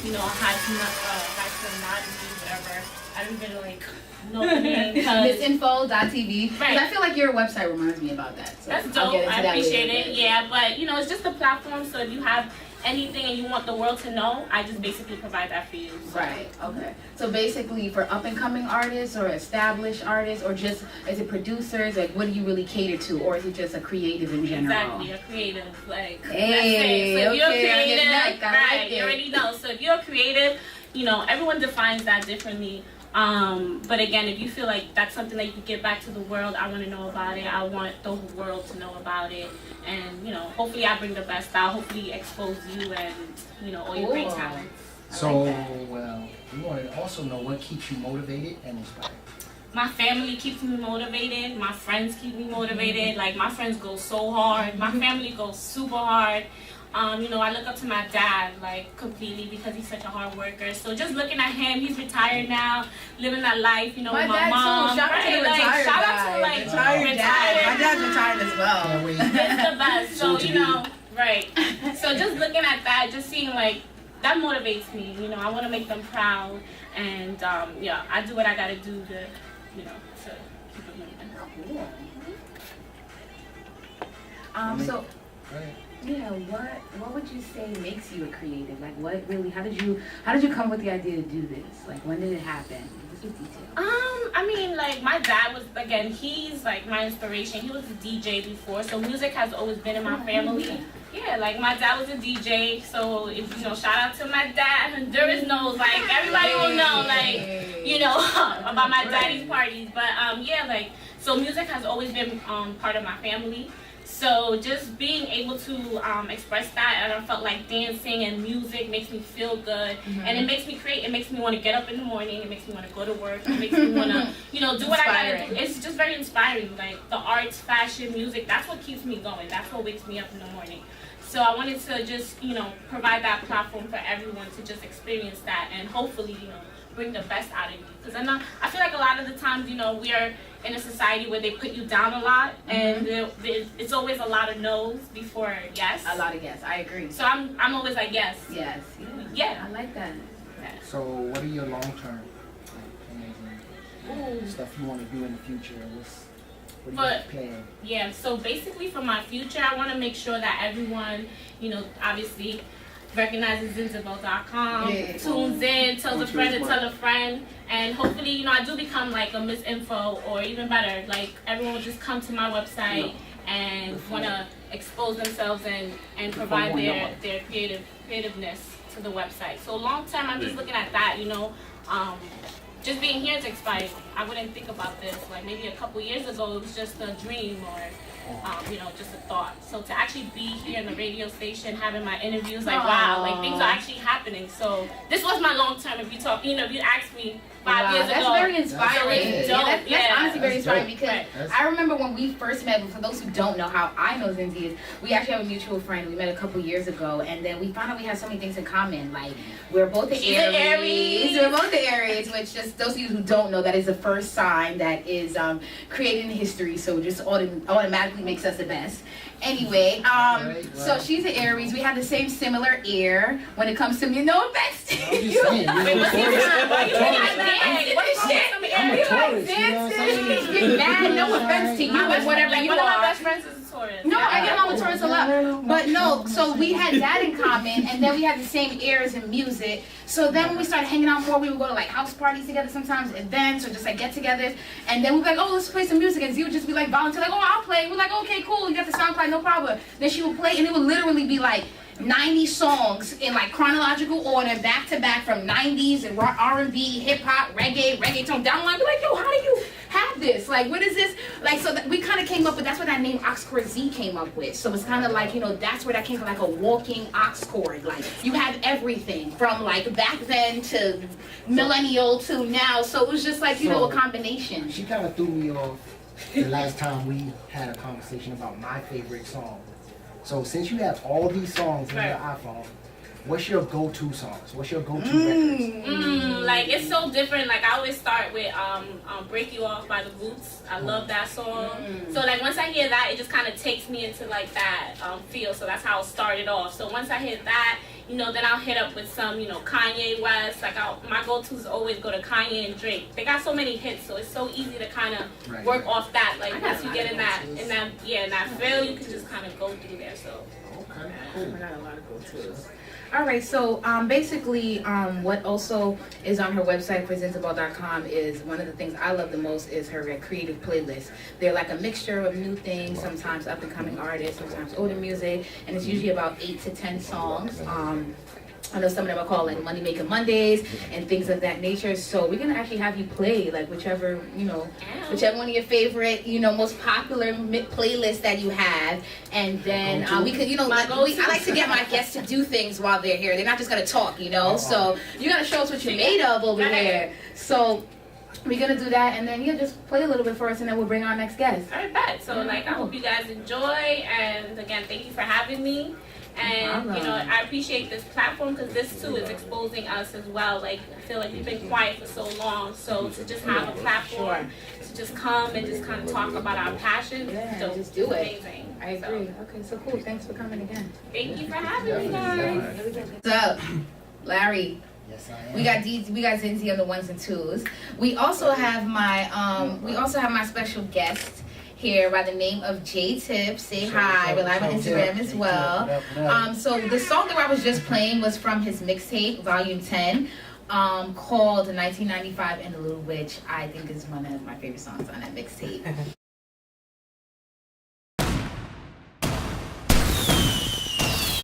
you know, had to not use whatever. I haven't been like Misinfo.tv. Right. I feel like your website reminds me about that. So that's dope. I appreciate it. Yeah, but you know, it's just a platform. So if you have anything and you want the world to know, I just basically provide that for you. So. Right. Okay. So basically, for up and coming artists or established artists, or just is it producers? Like, what do you really cater to, or is it just a creative in general? Exactly, a creative. Like, hey, that's it. So if you're creative, right? Like you already know. So if you're creative, you know, everyone defines that differently. But again, if you feel like that's something that you can give back to the world, I want to know about it. I want the world to know about it. And, you know, hopefully I bring the best out. Hopefully expose you and, you know, all your great talents. So, we want to also know what keeps you motivated and inspired. My family keeps me motivated. My friends keep me motivated. Like, my friends go so hard. My family goes super hard. You know, I look up to my dad, like, completely because he's such a hard worker. So just looking at him, he's retired now, living that life, you know, with my mom. Too. Shout out to the retired shout out to, like, retired dad. My dad's retired as well. It's the best. So, you know, right. So just looking at that, just seeing, like, that motivates me. You know, I want to make them proud. And, yeah, I do what I got to do to, you know, to keep it moving. Cool. So... Yeah, what would you say makes you a creative? Like, what really? How did you come with the idea to do this? Like, when did it happen? Just with detail. I mean, like, my dad was, again, he's like my inspiration. He was a DJ before, so music has always been in my family. Yeah, like my dad was a DJ, so if you know, shout out to my dad. Honduras knows, like everybody will know, like you know, about my daddy's parties. But yeah, like so music has always been part of my family. So just being able to express that, and I felt like dancing and music makes me feel good, and it makes me create. It makes me want to get up in the morning. It makes me want to go to work. It makes me want to, you know, do what I gotta do. It's just very inspiring. Like the arts, fashion, music. That's what keeps me going. That's what wakes me up in the morning. So I wanted to just, you know, provide that platform for everyone to just experience that, and hopefully, you know, bring the best out of you. Because I feel like a lot of the times, you know, we are in a society where they put you down a lot, and it's always a lot of no's before yes. A lot of yes, I agree. So I'm always like yes. Yes. Yeah. I like that. Yeah. So what are your long-term amazing stuff you want to do in the future? What are you planning? Yeah, so basically for my future, I want to make sure that everyone, you know, obviously recognizes Mtm.com, tunes in, tells a friend to tell a friend, and hopefully, you know, I do become like a Miss Info, or even better, like everyone will just come to my website and want to expose themselves and provide their creativeness to the website. So long term, I'm just looking at that, you know, just being here is exciting. I wouldn't think about this like maybe a couple years ago. It was just a dream or you know, just a thought. So to actually be here in the radio station, having my interviews, like wow, like things are actually happening. So this was my long term. If you talk, you know, if you asked me 5 years ago, that's very inspiring. That's honestly very inspiring because I remember when we first met. For those who don't know how I know Zinzi is, we actually have a mutual friend. We met a couple years ago, and then we found out we had so many things in common. Like we're both the Aries. We're both the Aries, which just those of you who don't know, that is the first sign that is created in history. So just automatically makes us the best. Anyway, so she's an Aries. We have the same similar ear when it comes to me. No offense to you. I'm a Taurus, Get mad, no offense to you and whatever you one of my are. best friends is a Taurus. No, I get along with Taurus a lot. But no, so we had that in common, and then we had the same ears in music. So then when we started hanging out more, we would go to like house parties together sometimes, events, or just like get-togethers. And then we'd be like, oh, let's play some music. And Z would just be like volunteer, like, oh, I'll play. We're like, okay, cool. You got the SoundCloud, no problem. Then she would play, and it would literally be like 90 songs in like chronological order, back to back, from 90s and R&B, hip hop, reggaeton, down the line. We're like, yo, how do you have this? Like, what is this? Like, so that we kind of came up with, that's what that name Ox Chord Z came up with. So it's kind of like, you know, that's where that came from, like a walking ox cord. Like, you have everything from like back then to millennial to now. So it was just like, you know, a combination. She kind of threw me off the last time we had a conversation about my favorite song. So since you have all these songs in your iPhone, What's your go-to songs? What's your go-to records? Like it's so different. Like I always start with "Break You Off" by the Roots. I love that song. So like once I hear that, it just kind of takes me into like that feel. So that's how I'll start it off. So once I hear that, you know, then I'll hit up with some, you know, Kanye West. Like my go-tos always go to Kanye and Drake. They got so many hits, so it's so easy to kind of work off that. Like once you get in that feel, you can just kind of go through there. So. Okay, cool. I got a lot of go-tos. All right, so basically what also is on her website, presentable.com, is one of the things I love the most is her creative playlist. They're like a mixture of new things, sometimes up-and-coming artists, sometimes older music, and it's usually about 8 to 10 songs. I know some of them are called like Money Making Mondays and things of that nature. So we're gonna actually have you play like whichever one of your favorite, most popular playlists that you have, and then we could, I like to get my guests to do things while they're here. They're not just gonna talk, So you gotta show us what you're made of over here. So we're gonna do that, and then just play a little bit for us, and then we'll bring our next guest. All right, bet. So I hope you guys enjoy, and again, thank you for having me. And I appreciate this platform because this too is exposing us as well. Like I feel like we've been quiet for so long, so to just have a platform to just come and just kind of talk about our passion, just do it. Amazing. I agree. Okay, so cool. Thanks for coming again. Thank you for having me, guys. What's up, Larry? Yes, I am. We got Zinzi on the ones and twos. We also have my special guest here by the name of J Tip. Say hi. We're live on Instagram as well. So the song that I was just playing was from his mixtape, Volume 10, called 1995 and the Little Witch. I think is one of my favorite songs on that mixtape.